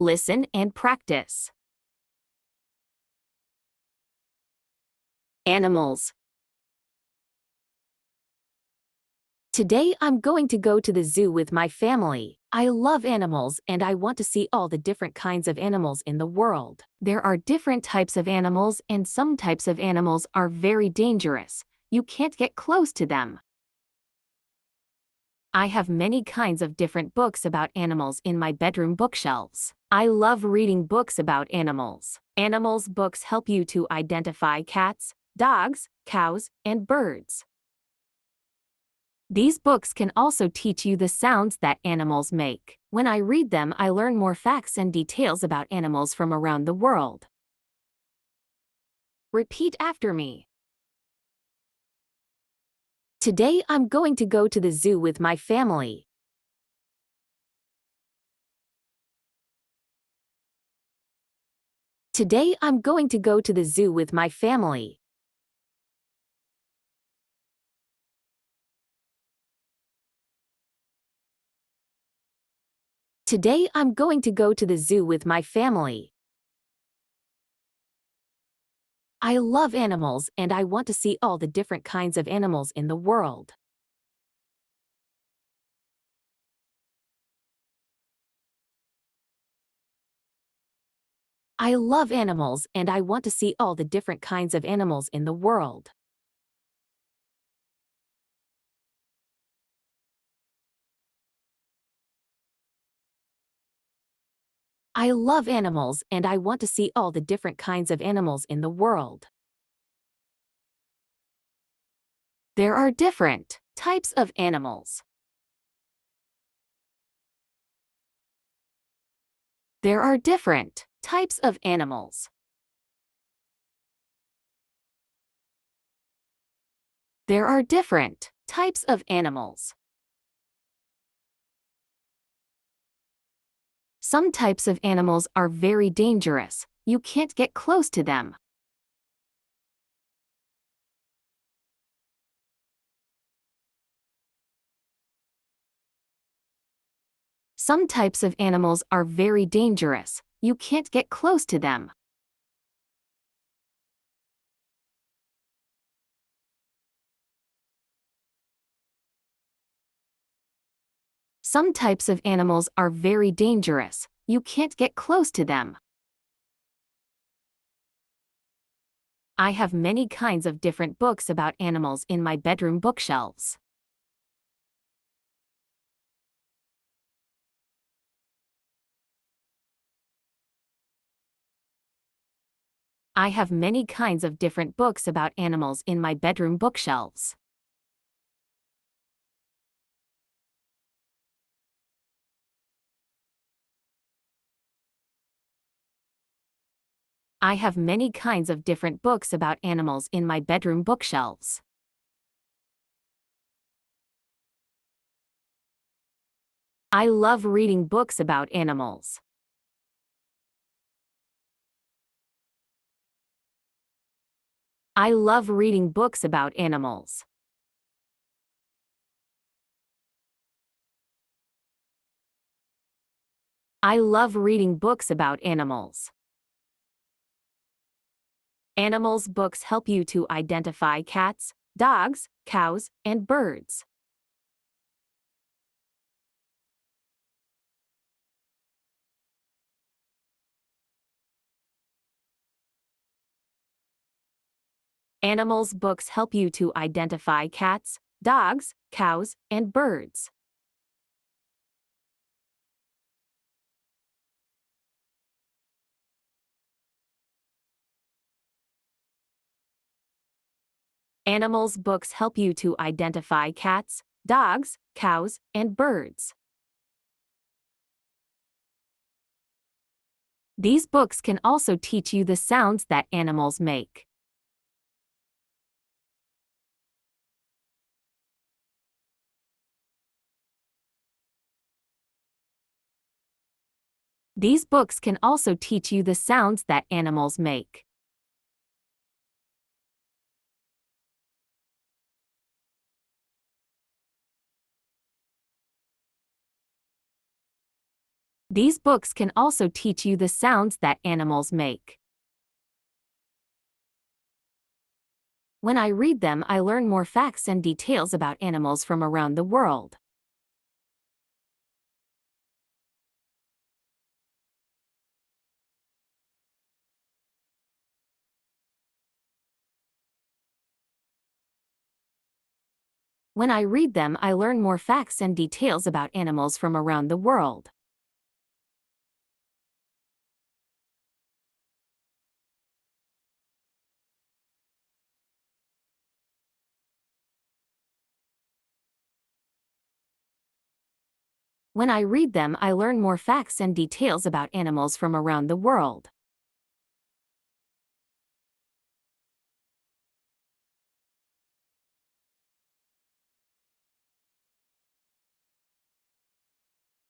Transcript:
Listen and practice. Animals. Today I'm going to go to the zoo with my family. I love animals and I want to see all the different kinds of animals in the world. There are different types of animals and some types of animals are very dangerous. You can't get close to them. I have many kinds of different books about animals in my bedroom bookshelves. I love reading books about animals. Animals books help you to identify cats, dogs, cows, and birds. These books can also teach you the sounds that animals make. When I read them, I learn more facts and details about animals from around the world. Repeat after me. Today I'm going to go to the zoo with my family. Today I'm going to go to the zoo with my family. Today I'm going to go to the zoo with my family. I love animals and I want to see all the different kinds of animals in the world. I love animals and I want to see all the different kinds of animals in the world. I love animals and I want to see all the different kinds of animals in the world. There are different types of animals. There are different types of animals. There are different types of animals. Some types of animals are very dangerous. You can't get close to them. Some types of animals are very dangerous. You can't get close to them. Some types of animals are very dangerous. You can't get close to them. I have many kinds of different books about animals in my bedroom bookshelves. I have many kinds of different books about animals in my bedroom bookshelves. I have many kinds of different books about animals in my bedroom bookshelves. I love reading books about animals. I love reading books about animals. I love reading books about animals. Animals books help you to identify cats, dogs, cows, and birds. Animals books help you to identify cats, dogs, cows, and birds. Animals books help you to identify cats, dogs, cows, and birds. These books can also teach you the sounds that animals make. These books can also teach you the sounds that animals make. These books can also teach you the sounds that animals make. When I read them, I learn more facts and details about animals from around the world. When I read them, I learn more facts and details about animals from around the world. When I read them, I learn more facts and details about animals from around the world.